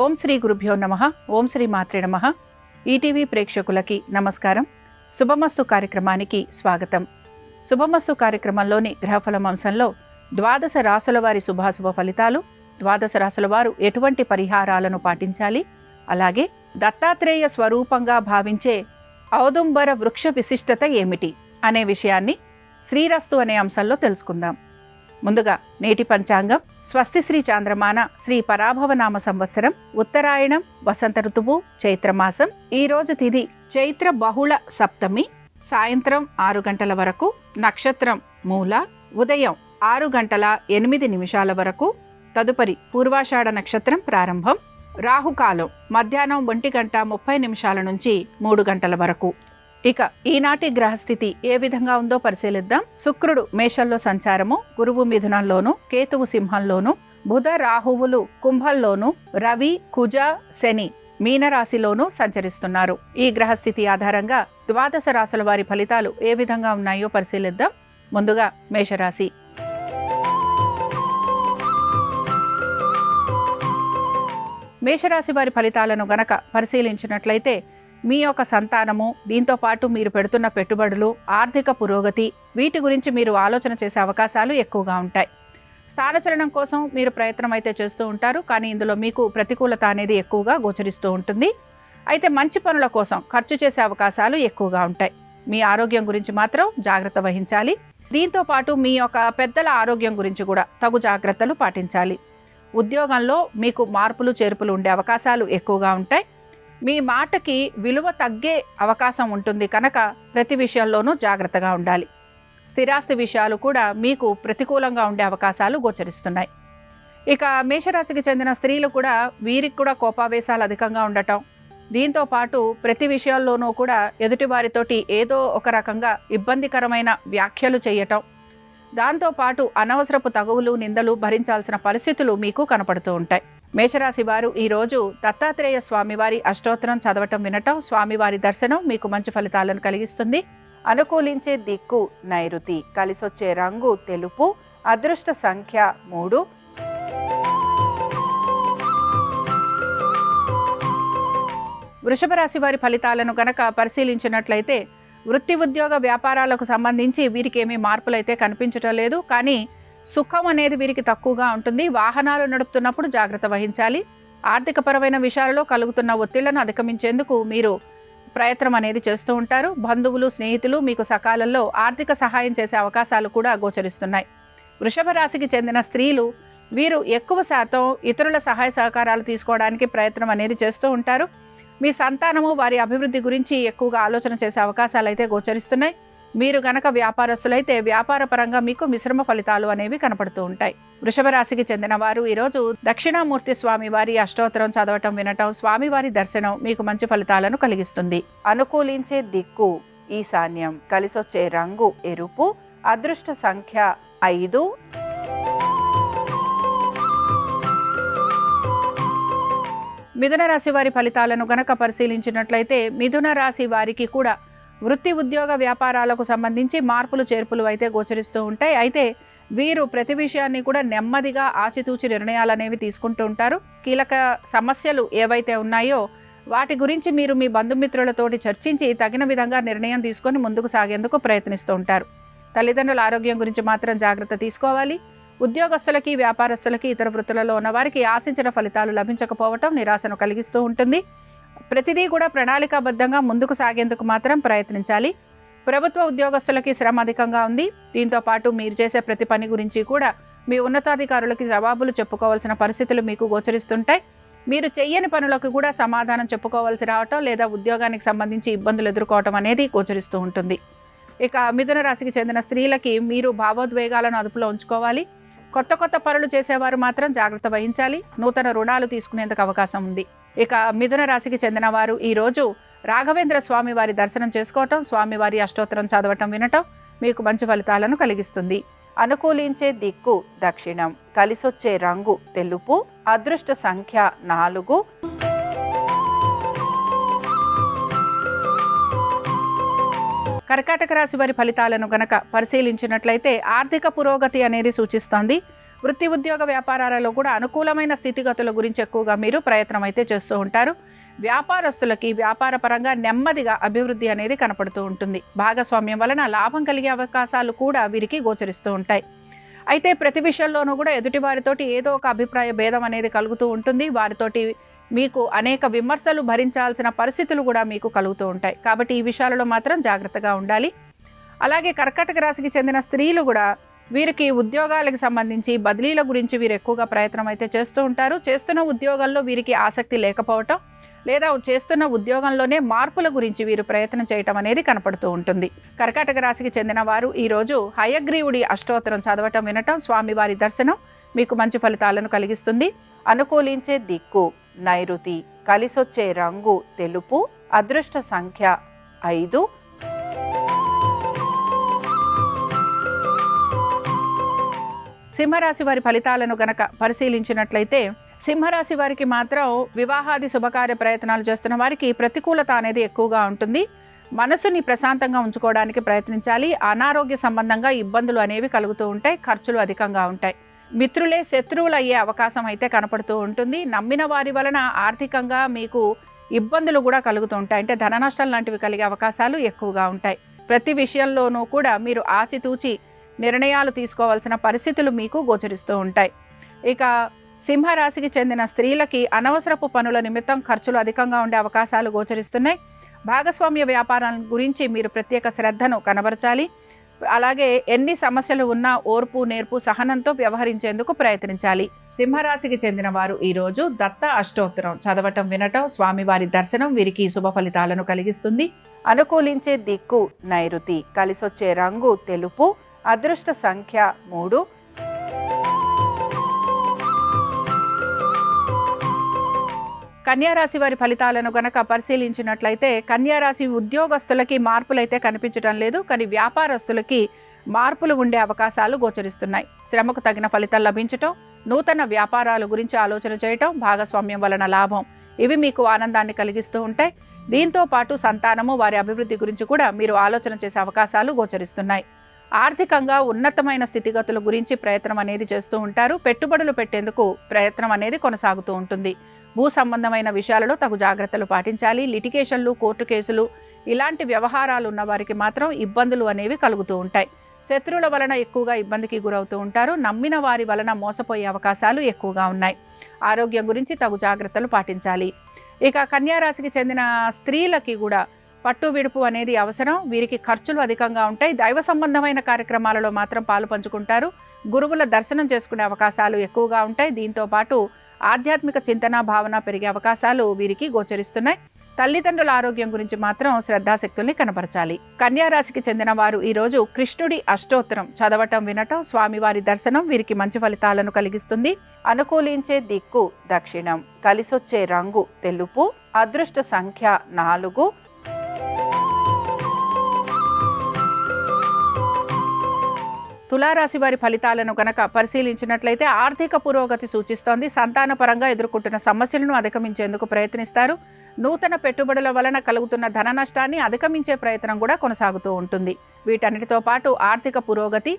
ఓం శ్రీ గురుభ్యో నమః. ఓం శ్రీ మాత్రే నమః. ఈటీవీ ప్రేక్షకులకి నమస్కారం. శుభమస్తు కార్యక్రమానికి స్వాగతం. శుభమస్తు కార్యక్రమంలోని గ్రహఫలం అంశంలో ద్వాదశ రాశుల వారి శుభాశుభ ఫలితాలు, ద్వాదశ రాశుల వారు ఎటువంటి పరిహారాలను పాటించాలి, అలాగే దత్తాత్రేయ స్వరూపంగా భావించే ఔదుంబర వృక్ష విశిష్టత ఏమిటి అనే విషయాన్ని శ్రీరస్తు అనే అంశంలో తెలుసుకుందాం. ముందుగా నేటి పంచాంగం. స్వస్తి శ్రీ చాంద్రమాన శ్రీ పరాభవనామ సంవత్సరం, ఉత్తరాయణం, వసంత ఋతువు, చైత్రమాసం. ఈరోజు తిథి చైత్ర బహుళ సప్తమి, సాయంత్రం 6 గంటల వరకు. నక్షత్రం మూల, ఉదయం 6 గంటల 8 నిమిషాల వరకు. తదుపరి పూర్వాషాఢ నక్షత్రం ప్రారంభం. రాహుకాలం మధ్యాహ్నం 1 గంట 30 నిమిషాల నుంచి 3 గంటల వరకు. ఇక ఈనాటి గ్రహస్థితి ఏ విధంగా ఉందో పరిశీలిద్దాం. శుక్రుడు మేషంలో సంచారము, గురువు మిథునంలోను, కేతువు సింహంలోను, బుధ రాహువులు కుంభంలోను, రవి కుజ శని మీనరాశిలోనూ సంచరిస్తున్నారు. ఈ గ్రహస్థితి ఆధారంగా ద్వాదశ రాశుల వారి ఫలితాలు ఏ విధంగా ఉన్నాయో పరిశీలిద్దాం. ముందుగా మేషరాశి. మేషరాశి వారి ఫలితాలను గనక పరిశీలించినట్లయితే మీ యొక్క సంతానము, దీంతో పాటు మీరు పెడుతున్న పెట్టుబడులు, ఆర్థిక పురోగతి, వీటి గురించి మీరు ఆలోచన చేసే అవకాశాలు ఎక్కువగా ఉంటాయి. స్థానచలనం కోసం మీరు ప్రయత్నం అయితే చేస్తూ ఉంటారు, కానీ ఇందులో మీకు ప్రతికూలత అనేది ఎక్కువగా గోచరిస్తూ ఉంటుంది. అయితే మంచి పనుల కోసం ఖర్చు చేసే అవకాశాలు ఎక్కువగా ఉంటాయి. మీ ఆరోగ్యం గురించి మాత్రం జాగ్రత్త వహించాలి. దీంతో పాటు మీ యొక్క పెద్దల ఆరోగ్యం గురించి కూడా తగు జాగ్రత్తలు పాటించాలి. ఉద్యోగంలో మీకు మార్పులు చేర్పులు ఉండే అవకాశాలు ఎక్కువగా ఉంటాయి. మీ మాటకి విలువ తగ్గే అవకాశం ఉంటుంది కనుక ప్రతి విషయంలోనూ జాగ్రత్తగా ఉండాలి. స్థిరాస్తి విషయాలు కూడా మీకు ప్రతికూలంగా ఉండే అవకాశాలు గోచరిస్తున్నాయి. ఇక మేషరాశికి చెందిన స్త్రీలు కూడా, వీరికి కూడా కోపావేశాలు అధికంగా ఉండటం, దీంతో పాటు ప్రతి విషయాల్లోనూ కూడా ఎదుటివారితోటి ఏదో ఒక రకంగా ఇబ్బందికరమైన వ్యాఖ్యలు చేయటం, దాంతోపాటు అనవసరపు తగువులు, నిందలు భరించాల్సిన పరిస్థితులు మీకు కనపడుతూ ఉంటాయి. మేషరాశి వారు ఈరోజు దత్తాత్రేయ స్వామివారి అష్టోత్తరం చదవటం, వినటం, స్వామివారి దర్శనం మీకు మంచి ఫలితాలను కలిగిస్తుంది. అనుకూలించే దిక్కు నైరుతి, కలిసొచ్చే రంగు తెలుపు, అదృష్ట సంఖ్య 3. వృషభ రాశి వారి ఫలితాలను గనక పరిశీలించినట్లయితే వృత్తి ఉద్యోగ వ్యాపారాలకు సంబంధించి వీరికి ఏమీ మార్పులైతే కనిపించటం లేదు, కానీ సుఖం అనేది వీరికి తక్కువగా ఉంటుంది. వాహనాలు నడుపుతున్నప్పుడు జాగ్రత్త వహించాలి. ఆర్థికపరమైన విషయాలలో కలుగుతున్న ఒత్తిళ్లను అధిగమించేందుకు మీరు ప్రయత్నం అనేది చేస్తూ ఉంటారు. బంధువులు, స్నేహితులు మీకు సకాలంలో ఆర్థిక సహాయం చేసే అవకాశాలు కూడా గోచరిస్తున్నాయి. వృషభ రాశికి చెందిన స్త్రీలు వీరు ఎక్కువ శాతం ఇతరుల సహాయ సహకారాలు తీసుకోవడానికి ప్రయత్నం అనేది చేస్తూ ఉంటారు. మీ సంతానము వారి అభివృద్ధి గురించి ఎక్కువగా ఆలోచన చేసే అవకాశాలు అయితే గోచరిస్తున్నాయి. మీరు గనక వ్యాపారస్తులైతే వ్యాపార పరంగా మీకు మిశ్రమ ఫలితాలు అనేవి కనపడుతూ ఉంటాయి. వృషభ రాశికి చెందిన వారు ఈరోజు దక్షిణామూర్తి స్వామి వారి అష్టోత్తరం చదవటం, వినటం, స్వామివారి దర్శనం మీకు మంచి ఫలితాలను కలిగిస్తుంది. అనుకూలించే దిక్కు ఈశాన్యం, కలిసొచ్చే రంగు ఎరుపు, అదృష్ట సంఖ్య 5. మిథున రాశి వారి ఫలితాలను గనక పరిశీలించినట్లయితే మిథున రాశి వారికి కూడా వృత్తి ఉద్యోగ వ్యాపారాలకు సంబంధించి మార్పులు చేర్పులు అయితే గోచరిస్తూ ఉంటాయి. అయితే వీరు ప్రతి విషయాన్ని కూడా నెమ్మదిగా ఆచితూచి నిర్ణయాలు అనేవి తీసుకుంటూ ఉంటారు. కీలక సమస్యలు ఏవైతే ఉన్నాయో వాటి గురించి మీరు మీ బంధుమిత్రులతోటి చర్చించి తగిన విధంగా నిర్ణయం తీసుకొని ముందుకు సాగేందుకు ప్రయత్నిస్తూ ఉంటారు. తల్లిదండ్రుల ఆరోగ్యం గురించి మాత్రం జాగ్రత్త తీసుకోవాలి. ఉద్యోగస్తులకి, వ్యాపారస్తులకి, ఇతర వృత్తులలో ఉన్న వారికి ఆశించిన ఫలితాలు లభించకపోవటం నిరాశను కలిగిస్తూ ఉంటుంది. ప్రతిదీ కూడా ప్రణాళికాబద్ధంగా ముందుకు సాగేందుకు మాత్రం ప్రయత్నించాలి. ప్రభుత్వ ఉద్యోగస్తులకి శ్రమ అధికంగా ఉంది. దీంతో పాటు మీరు చేసే ప్రతి పని గురించి కూడా మీ ఉన్నతాధికారులకి జవాబులు చెప్పుకోవాల్సిన పరిస్థితులు మీకు గోచరిస్తుంటాయి. మీరు చెయ్యని పనులకు కూడా సమాధానం చెప్పుకోవాల్సి రావటం, లేదా ఉద్యోగానికి సంబంధించి ఇబ్బందులు ఎదుర్కోవటం అనేది గోచరిస్తూ ఉంటుంది. ఇక మిథున రాశికి చెందిన స్త్రీలకి మీరు భావోద్వేగాలను అదుపులో ఉంచుకోవాలి. కొత్త పనులు చేసేవారు మాత్రం జాగ్రత్త వహించాలి. నూతన రుణాలు తీసుకునేందుకు అవకాశం ఉంది. ఇక మిథున రాశికి చెందిన వారు ఈరోజు రాఘవేంద్ర స్వామి వారి దర్శనం చేసుకోవటం, స్వామివారి అష్టోత్తరం చదవటం, వినటం మీకు మంచి ఫలితాలను కలిగిస్తుంది. అనుకూలించే దిక్కు దక్షిణం, కలిసొచ్చే రంగు తెలుపు, అదృష్ట సంఖ్య 4. కర్కాటక రాశి వారి ఫలితాలను గనక పరిశీలించినట్లయితే ఆర్థిక పురోగతి అనేది సూచిస్తోంది. వృత్తి ఉద్యోగ వ్యాపారాలలో కూడా అనుకూలమైన స్థితిగతుల గురించి ఎక్కువగా మీరు ప్రయత్నం అయితే చేస్తూ ఉంటారు. వ్యాపారస్తులకి వ్యాపార పరంగా నెమ్మదిగా అభివృద్ధి అనేది కనపడుతూ ఉంటుంది. భాగస్వామ్యం వలన లాభం కలిగే అవకాశాలు కూడా వీరికి గోచరిస్తూ ఉంటాయి. అయితే ప్రతి విషయంలోనూ కూడా ఎదుటి వారితోటి ఏదో ఒక అభిప్రాయ భేదం అనేది కలుగుతూ ఉంటుంది. వారితోటి మీకు అనేక విమర్శలు భరించాల్సిన పరిస్థితులు కూడా మీకు కలుగుతూ ఉంటాయి. కాబట్టి ఈ విషయాలలో మాత్రం జాగ్రత్తగా ఉండాలి. అలాగే కర్కాటక రాశికి చెందిన స్త్రీలు కూడా వీరికి ఉద్యోగాలకు సంబంధించి బదిలీల గురించి వీరు ఎక్కువగా ప్రయత్నం అయితే చేస్తూ ఉంటారు. చేస్తున్న ఉద్యోగంలో వీరికి ఆసక్తి లేకపోవటం లేదా చేస్తున్న ఉద్యోగంలోనే మార్పుల గురించి వీరు ప్రయత్నం చేయటం అనేది కనపడుతూ ఉంటుంది. కర్కాటక రాశికి చెందిన వారు ఈరోజు హయగ్రీవుడి అష్టోత్తరం చదవటం వినటం, స్వామివారి దర్శనం మీకు మంచి ఫలితాలను కలిగిస్తుంది. అనుకూలించే దిక్కు నైరుతి, కలిసొచ్చే రంగు తెలుపు, అదృష్ట సంఖ్య 5. సింహరాశి వారి ఫలితాలను గనక పరిశీలించినట్లయితే సింహరాశి వారికి మాత్రం వివాహాది శుభకార్య ప్రయత్నాలు చేస్తున్న వారికి ప్రతికూలత అనేది ఎక్కువగా ఉంటుంది. మనసుని ప్రశాంతంగా ఉంచుకోవడానికి ప్రయత్నించాలి. అనారోగ్య సంబంధంగా ఇబ్బందులు అనేవి కలుగుతూ ఉంటాయి. ఖర్చులు అధికంగా ఉంటాయి. మిత్రులే శత్రువులు అయ్యే అవకాశం అయితే కనపడుతూ ఉంటుంది. నమ్మిన వారి వలన ఆర్థికంగా మీకు ఇబ్బందులు కూడా కలుగుతూ ఉంటాయి. అంటే ధన నష్టాలు లాంటివి కలిగే అవకాశాలు ఎక్కువగా ఉంటాయి. ప్రతి విషయంలోనూ కూడా మీరు ఆచితూచి నిర్ణయాలు తీసుకోవాల్సిన పరిస్థితులు మీకు గోచరిస్తూ ఉంటాయి. ఇక సింహరాశికి చెందిన స్త్రీలకి అనవసరపు పనుల నిమిత్తం ఖర్చులు అధికంగా ఉండే అవకాశాలు గోచరిస్తున్నాయి. భాగస్వామ్య వ్యాపారాల గురించి మీరు ప్రత్యేక శ్రద్ధను కనబరచాలి. అలాగే ఎన్ని సమస్యలు ఉన్నా ఓర్పు నేర్పు సహనంతో వ్యవహరించేందుకు ప్రయత్నించాలి. సింహరాశికి చెందిన వారు ఈరోజు దత్త అష్టోత్తరం చదవటం వినటం, స్వామివారి దర్శనం వీరికి శుభ ఫలితాలను కలిగిస్తుంది. అనుకూలించే దిక్కు నైరుతి, కలిసొచ్చే రంగు తెలుపు, అదృష్ట సంఖ్య 3. కన్యారాశి వారి ఫలితాలను గనక పరిశీలించినట్లయితే కన్యారాశి ఉద్యోగస్తులకి మార్పులైతే కనిపించడం లేదు. కానీ వ్యాపారస్తులకి మార్పులు ఉండే అవకాశాలు గోచరిస్తున్నాయి. శ్రమకు తగిన ఫలితం లభించటం, నూతన వ్యాపారాల గురించి ఆలోచన చేయటం, భాగస్వామ్యం వలన లాభం, ఇవి మీకు ఆనందాన్ని కలిగిస్తూ ఉంటాయి. దీంతో పాటు సంతానము, వారి అభివృద్ధి గురించి కూడా మీరు ఆలోచన చేసే అవకాశాలు గోచరిస్తున్నాయి. ఆర్థికంగా ఉన్నతమైన స్థితిగతుల గురించి ప్రయత్నం అనేది చేస్తూ ఉంటారు. పెట్టుబడులు పెట్టేందుకు ప్రయత్నం అనేది కొనసాగుతూ ఉంటుంది. భూ సంబంధమైన విషయాలలో తగు జాగ్రత్తలు పాటించాలి. లిటిగేషన్లు, కోర్టు కేసులు ఇలాంటి వ్యవహారాలు ఉన్న వారికి మాత్రం ఇబ్బందులు అనేవి కలుగుతూ ఉంటాయి. శత్రువుల వలన ఎక్కువగా ఇబ్బందికి గురవుతూ ఉంటారు. నమ్మిన వారి వలన మోసపోయే అవకాశాలు ఎక్కువగా ఉన్నాయి. ఆరోగ్యం గురించి తగు జాగ్రత్తలు పాటించాలి. ఇక కన్యారాశికి చెందిన స్త్రీలకి కూడా పట్టు విడుపు అనేది అవసరం. వీరికి ఖర్చులు అధికంగా ఉంటాయి. దైవ సంబంధమైన కార్యక్రమాలలో మాత్రం పాలు పంచుకుంటారు. గురువుల దర్శనం చేసుకునే అవకాశాలు ఎక్కువగా ఉంటాయి. దీంతో పాటు ఆధ్యాత్మిక చింతన భావన పెరిగే అవకాశాలు వీరికి గోచరిస్తున్నాయి. తల్లిదండ్రుల ఆరోగ్యం గురించి మాత్రం శ్రద్ధాశక్తుల్ని కనపరచాలి. కన్యారాశికి చెందిన వారు ఈరోజు కృష్ణుడి అష్టోత్తరం చదవటం వినటం, స్వామివారి దర్శనం వీరికి మంచి ఫలితాలను కలిగిస్తుంది. అనుకూలించే దిక్కు దక్షిణం, కలిసొచ్చే రంగు తెలుపు, అదృష్ట సంఖ్య 4. తులారాశి వారి ఫలితాలను గనక పరిశీలించినట్లయితే ఆర్థిక పురోగతి సూచిస్తోంది. సంతానపరంగా ఎదుర్కొంటున్న సమస్యలను అధిగమించేందుకు ప్రయత్నిస్తారు. నూతన పెట్టుబడుల వలన కలుగుతున్న ధన నష్టాన్ని అధిగమించే ప్రయత్నం కూడా కొనసాగుతూ ఉంటుంది. వీటన్నిటితో పాటు ఆర్థిక పురోగతి,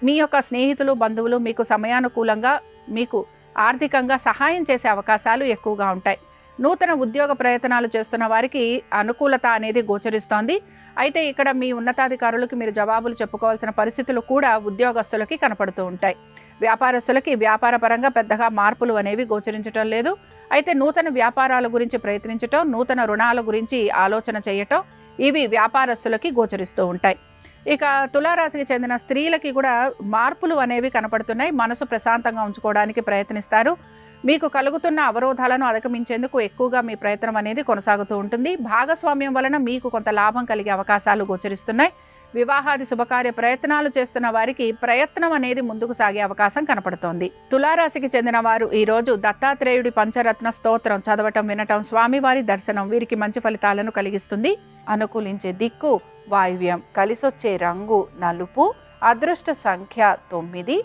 మీ యొక్క స్నేహితులు, బంధువులు మీకు సమయానుకూలంగా మీకు ఆర్థికంగా సహాయం చేసే అవకాశాలు ఎక్కువగా ఉంటాయి. నూతన ఉద్యోగ ప్రయత్నాలు చేస్తున్న వారికి అనుకూలత అనేది గోచరిస్తోంది. అయితే ఇక్కడ మీ ఉన్నతాధికారులకు మీరు జవాబులు చెప్పుకోవాల్సిన పరిస్థితులు కూడా ఉద్యోగస్తులకి కనపడుతూ ఉంటాయి. వ్యాపారస్తులకి వ్యాపారపరంగా పెద్దగా మార్పులు అనేవి గోచరించడం లేదు. అయితే నూతన వ్యాపారాల గురించి ప్రయత్నించటం, నూతన రుణాల గురించి ఆలోచన చేయటం, ఇవి వ్యాపారస్తులకి గోచరిస్తూ ఉంటాయి. ఇక తులారాశికి చెందిన స్త్రీలకి కూడా మార్పులు అనేవి కనపడుతున్నాయి. మనసు ప్రశాంతంగా ఉంచుకోవడానికి ప్రయత్నిస్తారు. మీకు కలుగుతున్న అవరోధాలను అధిగమించేందుకు ఎక్కువగా మీ ప్రయత్నం అనేది కొనసాగుతూ ఉంటుంది. భాగస్వామ్యం వలన మీకు కొంత లాభం కలిగే అవకాశాలు గోచరిస్తున్నాయి. వివాహాది శుభకార్య ప్రయత్నాలు చేస్తున్న వారికి ప్రయత్నం అనేది ముందుకు సాగే అవకాశం కనపడుతోంది. తులారాశికి చెందిన వారు ఈరోజు దత్తాత్రేయుడి పంచరత్న స్తోత్రం చదవటం వినటం, స్వామివారి దర్శనం వీరికి మంచి ఫలితాలను కలిగిస్తుంది. అనుకూలించే దిక్కు వాయువ్యం, కలిసొచ్చే రంగు నలుపు, అదృష్ట సంఖ్య 9.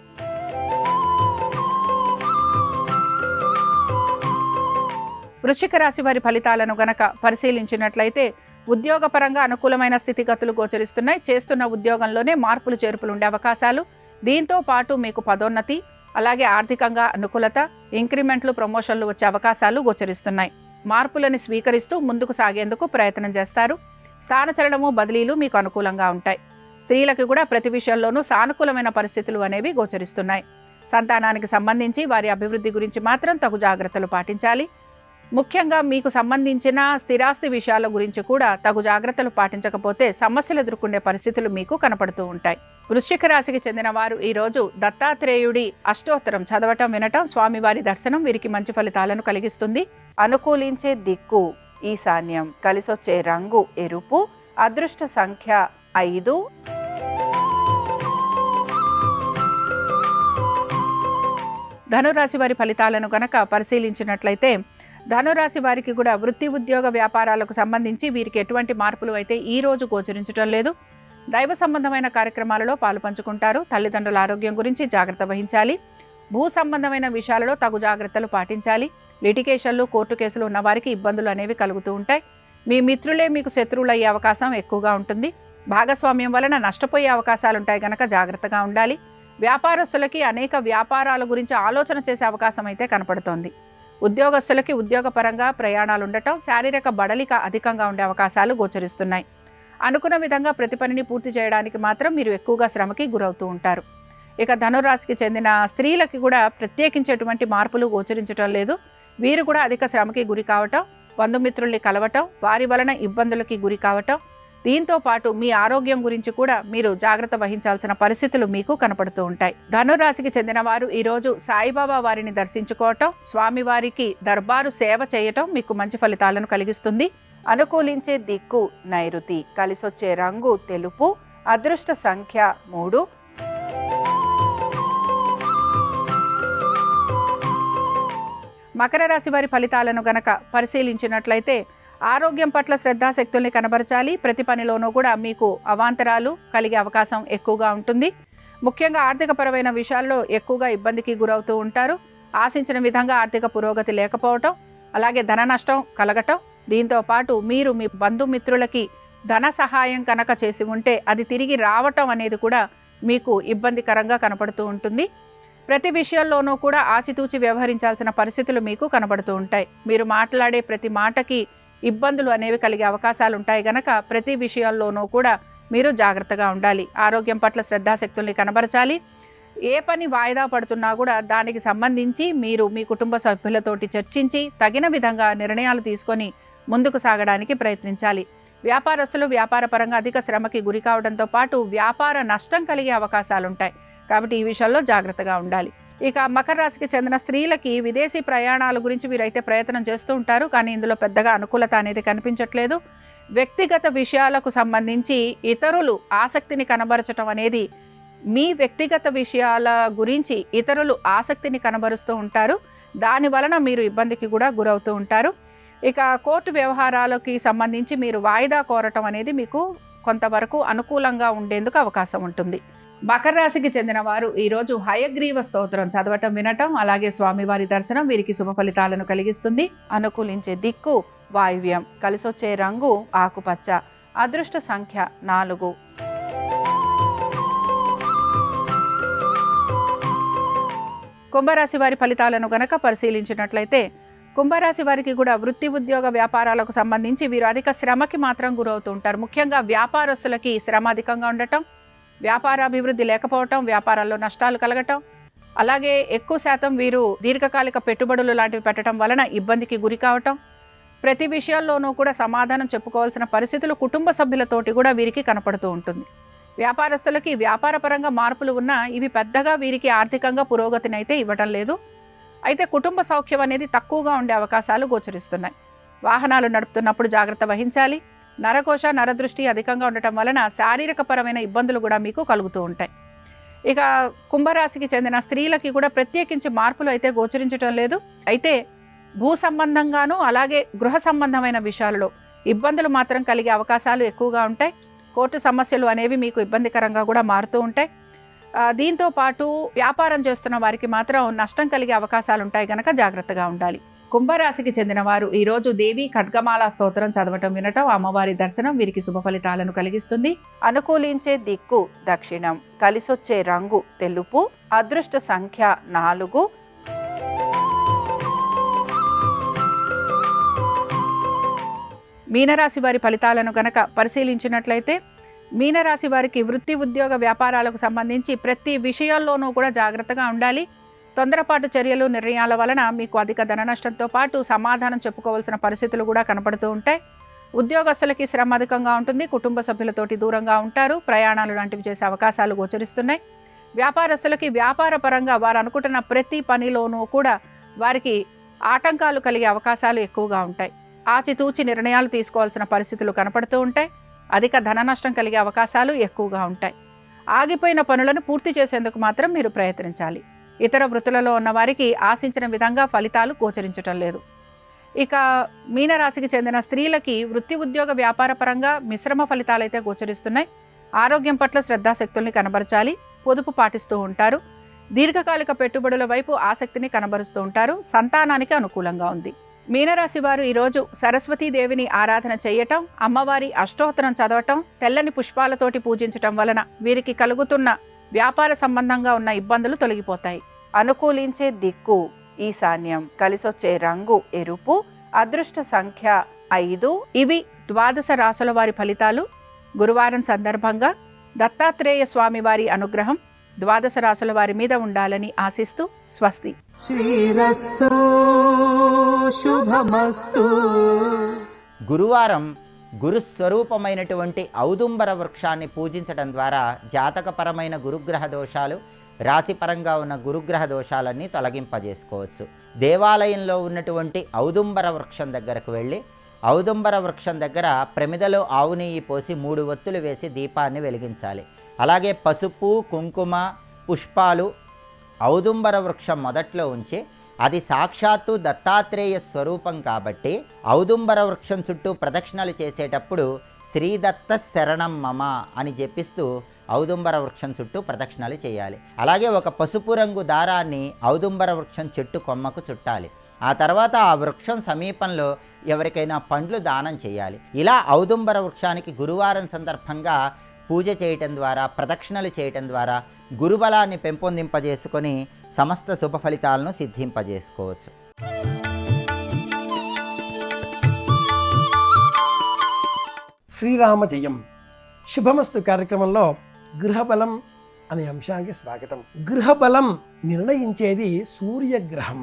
వృశ్చిక రాశి వారి ఫలితాలను గనక పరిశీలించినట్లయితే ఉద్యోగపరంగా అనుకూలమైన స్థితిగతులు గోచరిస్తున్నాయి. చేస్తున్న ఉద్యోగంలోనే మార్పులు చేర్పులు ఉండే అవకాశాలు, దీంతో పాటు మీకు పదోన్నతి, అలాగే ఆర్థికంగా అనుకూలత, ఇంక్రిమెంట్లు, ప్రమోషన్లు వచ్చే అవకాశాలు గోచరిస్తున్నాయి. మార్పులను స్వీకరిస్తూ ముందుకు సాగేందుకు ప్రయత్నం చేస్తారు. స్థానచలనము, బదిలీలు మీకు అనుకూలంగా ఉంటాయి. స్త్రీలకు కూడా ప్రతి విషయంలోనూ సానుకూలమైన పరిస్థితులు అనేవి గోచరిస్తున్నాయి. సంతానానికి సంబంధించి వారి అభివృద్ధి గురించి మాత్రం తగు జాగ్రత్తలు పాటించాలి. ముఖ్యంగా మీకు సంబంధించిన స్థిరాస్తి విషయాల గురించి కూడా తగు జాగ్రత్తలు పాటించకపోతే సమస్యలు ఎదుర్కొనే పరిస్థితులు మీకు కనపడుతూ ఉంటాయి. వృశ్చిక రాశికి చెందిన వారు ఈరోజు దత్తాత్రేయుడి అష్టోత్తరం చదవటం, వినటం, స్వామివారి దర్శనం వీరికి మంచి ఫలితాలను కలిగిస్తుంది. అనుకూలించే దిక్కు ఈశాన్యం, కలిసొచ్చే రంగు ఎరుపు, అదృష్ట సంఖ్య 5. ధనురాశి వారి ఫలితాలను గనక పరిశీలించినట్లయితే ధనురాశి వారికి కూడా వృత్తి, ఉద్యోగ, వ్యాపారాలకు సంబంధించి వీరికి ఎటువంటి మార్పులు అయితే ఈ రోజు గోచరించడం లేదు. దైవ సంబంధమైన కార్యక్రమాలలో పాలు పంచుకుంటారు. తల్లిదండ్రుల ఆరోగ్యం గురించి జాగ్రత్త వహించాలి. భూ సంబంధమైన విషయాలలో తగు జాగ్రత్తలు పాటించాలి. లిటిగేషన్లు, కోర్టు కేసులు ఉన్న వారికి ఇబ్బందులు అనేవి కలుగుతూ ఉంటాయి. మీ మిత్రులే మీకు శత్రువులు అయ్యే అవకాశం ఎక్కువగా ఉంటుంది. భాగస్వామ్యం వలన నష్టపోయే అవకాశాలుంటాయి గనక జాగ్రత్తగా ఉండాలి. వ్యాపారస్తులకి అనేక వ్యాపారాల గురించి ఆలోచన చేసే అవకాశం అయితే కనపడుతోంది. ఉద్యోగస్తులకి ఉద్యోగపరంగా ప్రయాణాలు ఉండటం, శారీరక బడలిక అధికంగా ఉండే అవకాశాలు గోచరిస్తున్నాయి. అనుకున్న విధంగా ప్రతి పనిని పూర్తి చేయడానికి మాత్రం మీరు ఎక్కువగా శ్రమకి గురవుతూ ఉంటారు. ఇక ధనురాశికి చెందిన స్త్రీలకి కూడా ప్రత్యేకించేటువంటి మార్పులు గోచరించడం లేదు. వీరు కూడా అధిక శ్రమకి గురి కావటం, బంధుమిత్రుల్ని కలవటం, వారి వలన ఇబ్బందులకి గురి కావటం, దీంతో పాటు మీ ఆరోగ్యం గురించి కూడా మీరు జాగ్రత్త వహించాల్సిన పరిస్థితులు మీకు కనపడుతూ ఉంటాయి. ధనురాశికి చెందిన వారు ఈరోజు సాయిబాబా వారిని దర్శించుకోవటం, స్వామివారికి దర్బారు సేవ చేయటం మీకు మంచి ఫలితాలను కలిగిస్తుంది. అనుకూలించే దిక్కు నైరుతి, కలిసొచ్చే రంగు తెలుపు, అదృష్ట సంఖ్య 3. మకర రాశి వారి ఫలితాలను గనక పరిశీలించినట్లయితే ఆరోగ్యం పట్ల శ్రద్ధాశక్తుల్ని కనబరచాలి. ప్రతి పనిలోనూ కూడా మీకు అవాంతరాలు కలిగే అవకాశం ఎక్కువగా ఉంటుంది. ముఖ్యంగా ఆర్థికపరమైన విషయాల్లో ఎక్కువగా ఇబ్బందికి గురవుతూ ఉంటారు. ఆశించిన విధంగా ఆర్థిక పురోగతి లేకపోవటం, అలాగే ధన నష్టం కలగటం, దీంతో పాటు మీరు మీ బంధుమిత్రులకి ధన సహాయం కనుక చేసి ఉంటే అది తిరిగి రావటం అనేది కూడా మీకు ఇబ్బందికరంగా కనపడుతూ ఉంటుంది. ప్రతి విషయంలోనూ కూడా ఆచితూచి వ్యవహరించాల్సిన పరిస్థితులు మీకు కనబడుతూ ఉంటాయి. మీరు మాట్లాడే ప్రతి మాటకి ఇబ్బందులు అనేవి కలిగే అవకాశాలు ఉంటాయి గనక ప్రతి విషయాల్లోనూ కూడా మీరు జాగ్రత్తగా ఉండాలి. ఆరోగ్యం పట్ల శ్రద్ధాశక్తుల్ని కనబరచాలి. ఏ పని వాయిదా పడుతున్నా కూడా దానికి సంబంధించి మీరు మీ కుటుంబ సభ్యులతోటి చర్చించి తగిన విధంగా నిర్ణయాలు తీసుకొని ముందుకు సాగడానికి ప్రయత్నించాలి. వ్యాపారస్తులు వ్యాపారపరంగా అధిక శ్రమకి గురి కావడంతో పాటు వ్యాపార నష్టం కలిగే అవకాశాలుంటాయి. కాబట్టి ఈ విషయంలో జాగ్రత్తగా ఉండాలి. ఇక మకర రాశికి చెందిన స్త్రీలకి విదేశీ ప్రయాణాల గురించి వీరైతే ప్రయత్నం చేస్తూ ఉంటారు. కానీ ఇందులో పెద్దగా అనుకూలత అనేది కనిపించట్లేదు. వ్యక్తిగత విషయాలకు సంబంధించి ఇతరులు ఆసక్తిని కనబరచడం అనేది, మీ వ్యక్తిగత విషయాల గురించి ఇతరులు ఆసక్తిని కనబరుస్తూ ఉంటారు. దాని వలన మీరు ఇబ్బందికి కూడా గురవుతూ ఉంటారు. ఇక కోర్టు వ్యవహారాలకి సంబంధించి మీరు వాయిదా కోరటం అనేది మీకు కొంతవరకు అనుకూలంగా ఉండేందుకు అవకాశం ఉంటుంది. మకర రాశికి చెందిన వారు ఈరోజు హయగ్రీవ స్తోత్రం చదవటం, వినటం, అలాగే స్వామివారి దర్శనం వీరికి శుభ ఫలితాలను కలిగిస్తుంది. అనుకూలించే దిక్కు వాయువ్యం, కలిసొచ్చే రంగు ఆకుపచ్చ, అదృష్ట సంఖ్య 4. కుంభరాశి వారి ఫలితాలను గనక పరిశీలించినట్లయితే కుంభరాశి వారికి కూడా వృత్తి, ఉద్యోగ, వ్యాపారాలకు సంబంధించి వీరు అధిక శ్రమకి మాత్రం గురవుతూ ఉంటారు. ముఖ్యంగా వ్యాపారస్తులకి శ్రమ అధికంగా ఉండటం, వ్యాపారాభివృద్ధి లేకపోవటం, వ్యాపారాల్లో నష్టాలు కలగటం, అలాగే ఎక్కువ శాతం వీరు దీర్ఘకాలిక పెట్టుబడులు లాంటివి పెట్టడం వలన ఇబ్బందికి గురి కావటం, ప్రతి విషయాల్లోనూ కూడా సమాధానం చెప్పుకోవాల్సిన పరిస్థితులు కుటుంబ సభ్యులతోటి కూడా వీరికి కనపడుతూ ఉంటుంది. వ్యాపారస్తులకి వ్యాపారపరంగా మార్పులు ఉన్నా ఇవి పెద్దగా వీరికి ఆర్థికంగా పురోగతిని అయితే ఇవ్వటం లేదు. అయితే కుటుంబ సౌఖ్యం అనేది తక్కువగా ఉండే అవకాశాలు గోచరిస్తున్నాయి. వాహనాలు నడుపుతున్నప్పుడు జాగ్రత్త వహించాలి. నరకోశ, నరదృష్టి అధికంగా ఉండటం వలన శారీరకపరమైన ఇబ్బందులు కూడా మీకు కలుగుతూ ఉంటాయి. ఇక కుంభరాశికి చెందిన స్త్రీలకి కూడా ప్రత్యేకించి మార్పులు అయితే గోచరించడం లేదు. అయితే భూ సంబంధంగాను అలాగే గృహ సంబంధమైన విషయాలలో ఇబ్బందులు మాత్రం కలిగే అవకాశాలు ఎక్కువగా ఉంటాయి. కోర్టు సమస్యలు అనేవి మీకు ఇబ్బందికరంగా కూడా మారుతూ ఉంటాయి. దీంతో పాటు వ్యాపారం చేస్తున్న వారికి మాత్రం నష్టం కలిగే అవకాశాలు ఉంటాయి కనుక జాగ్రత్తగా ఉండాలి. కుంభరాశికి చెందిన వారు ఈరోజు దేవి ఖడ్గమాల స్తోత్రం చదవటం వినటం, అమ్మవారి దర్శనం వీరికి శుభ ఫలితాలను కలిగిస్తుంది. అనుకూలించే దిక్కు దక్షిణం, కలిసొచ్చే రంగు తెలుపు, అదృష్ట సంఖ్య 4. మీనరాశి వారి ఫలితాలను గనక పరిశీలించినట్లయితే మీనరాశి వారికి వృత్తి ఉద్యోగ వ్యాపారాలకు సంబంధించి ప్రతి విషయాల్లోనూ కూడా జాగ్రత్తగా ఉండాలి. తొందరపాటు చర్యలు నిర్ణయాల వలన మీకు అధిక ధన నష్టంతో పాటు సమాధానం చెప్పుకోవాల్సిన పరిస్థితులు కూడా కనపడుతూ ఉంటాయి. ఉద్యోగస్తులకి శ్రమ అధికంగా ఉంటుంది. కుటుంబ సభ్యులతోటి దూరంగా ఉంటారు. ప్రయాణాలు లాంటివి చేసే అవకాశాలు గోచరిస్తున్నాయి. వ్యాపారస్తులకి వ్యాపార పరంగా వారు అనుకుంటున్న ప్రతి పనిలోనూ కూడా వారికి ఆటంకాలు కలిగే అవకాశాలు ఎక్కువగా ఉంటాయి. ఆచితూచి నిర్ణయాలు తీసుకోవాల్సిన పరిస్థితులు కనపడుతూ ఉంటాయి. అధిక ధన నష్టం కలిగే అవకాశాలు ఎక్కువగా ఉంటాయి. ఆగిపోయిన పనులను పూర్తి చేసేందుకు మాత్రం మీరు ప్రయత్నించాలి. ఇతర వృత్తులలో ఉన్న వారికి ఆశించిన విధంగా ఫలితాలు గోచరించటం లేదు. ఇక మీనరాశికి చెందిన స్త్రీలకి వృత్తి ఉద్యోగ వ్యాపార పరంగా మిశ్రమ ఫలితాలు అయితే గోచరిస్తున్నాయి. ఆరోగ్యం పట్ల శ్రద్ధాశక్తుల్ని కనబరచాలి. పొదుపు పాటిస్తూ ఉంటారు. దీర్ఘకాలిక పెట్టుబడుల వైపు ఆసక్తిని కనబరుస్తూ ఉంటారు. సంతానానికి అనుకూలంగా ఉంది. మీనరాశి వారు ఈరోజు సరస్వతీదేవిని ఆరాధన చేయటం, అమ్మవారి అష్టోత్తరం చదవటం, తెల్లని పుష్పాలతోటి పూజించటం వలన వీరికి కలుగుతున్న వ్యాపార సంబంధంగా ఉన్న ఇబ్బందులు తొలగిపోతాయి. అనుకూలించే దిక్కు ఈశాన్యం, కలిసొచ్చే రంగు ఎరుపు, అదృష్ట సంఖ్య 5. ఇవి ద్వాదశ రాశుల వారి ఫలితాలు. గురువారం సందర్భంగా దత్తాత్రేయ స్వామి వారి అనుగ్రహం ద్వాదశ రాశుల వారి మీద ఉండాలని ఆశిస్తూ స్వస్తి. శ్రీరస్తు శుభమస్తు. గురువారం గురుస్వరూపమైనటువంటి ఔదుంబర వృక్షాన్ని పూజించడం ద్వారా జాతకపరమైన గురుగ్రహ దోషాలు, రాశిపరంగా ఉన్న గురుగ్రహ దోషాలన్నీ తొలగింపజేసుకోవచ్చు. దేవాలయంలో ఉన్నటువంటి ఔదుంబర వృక్షం దగ్గరకు వెళ్ళి ఔదుంబర వృక్షం దగ్గర ప్రమిదలో ఆవు నెయ్యి పోసి 3 ఒత్తులు వేసి దీపాన్ని వెలిగించాలి. అలాగే పసుపు, కుంకుమ, పుష్పాలు ఔదుంబర వృక్షం మొదట్లో ఉంచి, అది సాక్షాత్తు దత్తాత్రేయ స్వరూపం కాబట్టి ఔదుంబర వృక్షం చుట్టూ ప్రదక్షిణలు చేసేటప్పుడు శ్రీదత్త శరణం మమ అని జపిస్తూ ఔదుంబర వృక్షం చుట్టూ ప్రదక్షిణలు చేయాలి. అలాగే ఒక పసుపు రంగు దారాన్ని ఔదుంబర వృక్షం చెట్టు కొమ్మకు చుట్టాలి. ఆ తర్వాత ఆ వృక్షం సమీపంలో ఎవరికైనా పండ్లు దానం చేయాలి. ఇలా ఔదుంబర వృక్షానికి గురువారం సందర్భంగా పూజ చేయటం ద్వారా, ప్రదక్షిణలు చేయటం ద్వారా గురుబలాన్ని పెంపొందింపజేసుకొని సమస్త శుభ ఫలితాలను సిద్ధింపజేసుకోవచ్చు. శ్రీరామ జయం. శుభమస్తు కార్యక్రమంలో గృహబలం అనే అంశానికి స్వాగతం. గృహబలం నిర్ణయించేది సూర్యగ్రహం.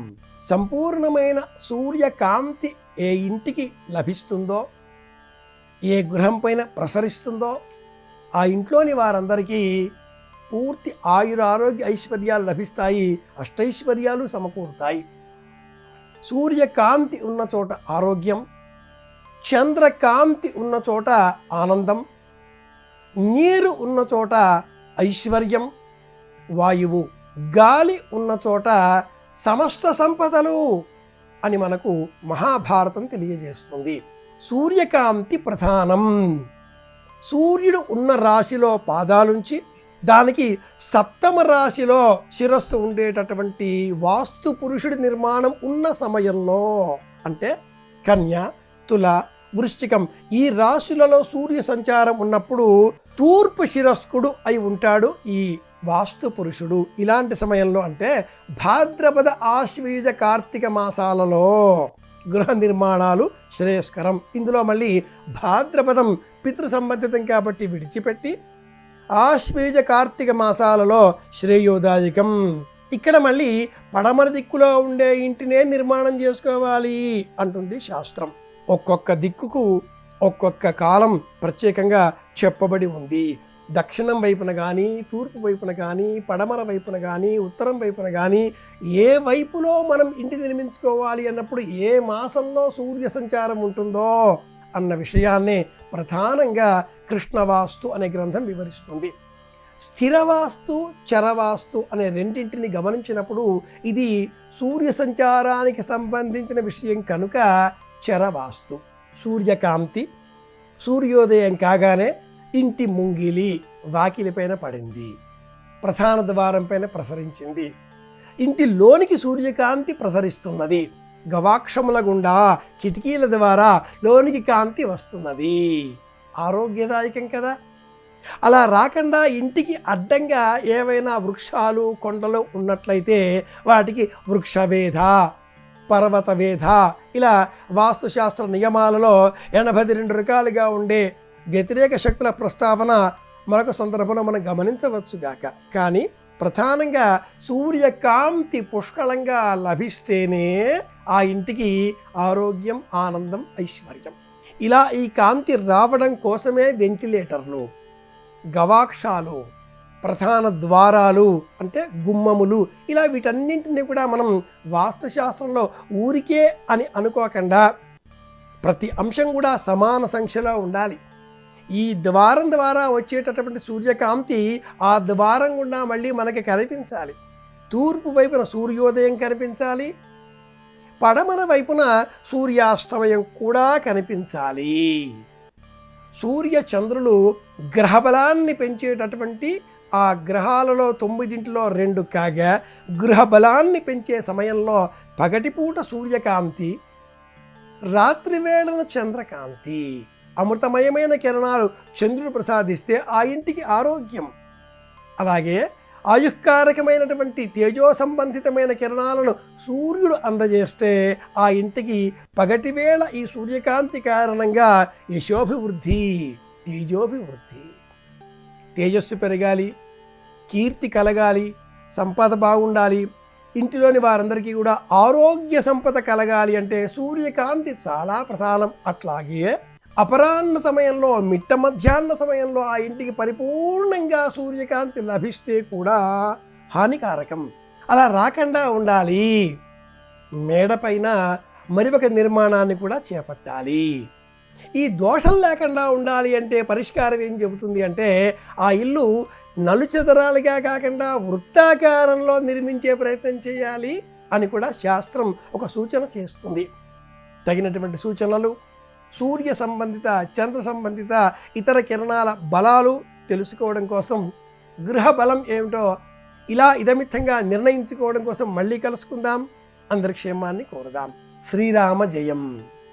సంపూర్ణమైన సూర్యకాంతి ఏ ఇంటికి లభిస్తుందో, ఏ గృహం పైన ప్రసరిస్తుందో ఆ ఇంట్లోని వారందరికీ పూర్తి ఆయురారోగ్య ఐశ్వర్యాలు లభిస్తాయి. అష్టైశ్వర్యాలు సమకూరుతాయి. సూర్యకాంతి ఉన్న చోట ఆరోగ్యం, చంద్రకాంతి ఉన్న చోట ఆనందం, నీరు ఉన్న చోట ఐశ్వర్యం, వాయువు గాలి ఉన్న చోట సమస్త సంపదలు అని మనకు మహాభారతం తెలియజేస్తుంది. సూర్యకాంతి ప్రధానం. సూర్యుడు ఉన్న రాశిలో పాదాలుంచి దానికి సప్తమ రాశిలో శిరస్సు ఉండేటటువంటి వాస్తు పురుషుడి నిర్మాణం ఉన్న సమయంలో, అంటే కన్య, తుల, వృశ్చికం ఈ రాశులలో సూర్య సంచారం ఉన్నప్పుడు తూర్పు శిరస్కుడు అయి ఉంటాడు ఈ వాస్తు పురుషుడు. ఇలాంటి సమయంలో అంటే భాద్రపద, ఆశ్వీజ, కార్తీక మాసాలలో గృహ నిర్మాణాలు శ్రేయస్కరం. ఇందులో మళ్ళీ భాద్రపదం పితృ సంబంధితం కాబట్టి విడిచిపెట్టి ఆశ్వీజ, కార్తీక మాసాలలో శ్రేయోదాయకం. ఇక్కడ మళ్ళీ పడమర దిక్కులో ఉండే ఇంటినే నిర్మాణం చేసుకోవాలి అంటుంది శాస్త్రం. ఒక్కొక్క దిక్కుకు ఒక్కొక్క కాలం ప్రత్యేకంగా చెప్పబడి ఉంది. దక్షిణం వైపున కానీ, తూర్పు వైపున కానీ, పడమర వైపున కానీ, ఉత్తరం వైపున కానీ ఏ వైపులో మనం ఇంటి నిర్మించుకోవాలి అన్నప్పుడు ఏ మాసంలో సూర్య సంచారం ఉంటుందో అన్న విషయాన్నే ప్రధానంగా కృష్ణవాస్తు అనే గ్రంథం వివరిస్తుంది. స్థిరవాస్తు, చరవాస్తు అనే రెండింటిని గమనించినప్పుడు ఇది సూర్య సంచారానికి సంబంధించిన విషయం కనుక చరవాస్తు. సూర్యకాంతి సూర్యోదయం కాగానే ఇంటి ముంగిలి వాకిలిపైన పడింది, ప్రధాన ద్వారం పైన ప్రసరించింది. ఇంటిలోనికి సూర్యకాంతి ప్రసరిస్తున్నది. గవాక్షముల గుండా కిటికీల ద్వారా లోనికి కాంతి వస్తున్నది. ఆరోగ్యదాయకం కదా. అలా రాకుండా ఇంటికి అడ్డంగా ఏవైనా వృక్షాలు కొండలు ఉన్నట్లయితే వాటికి వృక్షవేధ, పర్వతవేధ, ఇలా వాస్తుశాస్త్ర నియమాలలో 82 రకాలుగా ఉండే వ్యతిరేక శక్తుల ప్రస్తావన మరొక సందర్భంలో మనం గమనించవచ్చుగాక. కానీ ప్రధానంగా సూర్యకాంతి పుష్కలంగా లభిస్తేనే ఆ ఇంటికి ఆరోగ్యం, ఆనందం, ఐశ్వర్యం. ఇలా ఈ కాంతి రావడం కోసమే వెంటిలేటర్లు, గవాక్షాలు, ప్రధాన ద్వారాలు అంటే గుమ్మములు, ఇలా వీటన్నింటినీ కూడా మనం వాస్తుశాస్త్రంలో ఊరికే అని అనుకోకుండా ప్రతి అంశం కూడా సమాన సంఖ్యలో ఉండాలి. ఈ ద్వారం ద్వారా వచ్చేటటువంటి సూర్యకాంతి ఆ ద్వారం గుండా మళ్ళీ మనకి కనిపించాలి. తూర్పు వైపున సూర్యోదయం కనిపించాలి, పడమర వైపున సూర్యాస్తమయం కూడా కనిపించాలి. సూర్య చంద్రులు గ్రహబలాన్ని పెంచేటటువంటి ఆ గ్రహాలలో 9 2 కాగా గృహబలాన్ని పెంచే సమయంలో పగటిపూట సూర్యకాంతి, రాత్రి వేళన చంద్రకాంతి, అమృతమయమైన కిరణాలు చంద్రుడు ప్రసాదిస్తే ఆ ఇంటికి ఆరోగ్యం. అలాగే ఆయుష్కారకమైనటువంటి తేజో సంబంధితమైన కిరణాలను సూర్యుడు అందజేస్తే ఆ ఇంటికి పగటివేళ ఈ సూర్యకాంతి కారణంగా యశోభివృద్ధి, తేజోభివృద్ధి, తేజస్సు పెరగాలి, కీర్తి కలగాలి, సంపద బాగుండాలి, ఇంటిలోని వారందరికీ కూడా ఆరోగ్య సంపద కలగాలి అంటే సూర్యకాంతి చాలా ప్రధానం. అట్లాగే అపరాహ్న సమయంలో, మిట్ట మధ్యాహ్న సమయంలో ఆ ఇంటికి పరిపూర్ణంగా సూర్యకాంతి లభిస్తే కూడా హానికారకం. అలా రాకుండా ఉండాలి. మేడపైన మరి ఒక నిర్మాణాన్ని కూడా చేపట్టాలి. ఈ దోషం లేకుండా ఉండాలి అంటే పరిష్కారం ఏం చెబుతుంది అంటే ఆ ఇల్లు నలుచదరాలుగా కాకుండా వృత్తాకారంలో నిర్మించే ప్రయత్నం చేయాలి అని కూడా శాస్త్రం ఒక సూచన చేస్తుంది. తగినటువంటి సూచనలు, సూర్య సంబంధిత, చంద్ర సంబంధిత ఇతర కిరణాల బలాలు తెలుసుకోవడం కోసం, గృహ బలం ఏమిటో ఇలా ఇదమిత్తంగా నిర్ణయించుకోవడం కోసం మళ్ళీ కలుసుకుందాం. అందరి క్షేమాన్ని కోరుదాం. శ్రీరామ జయం.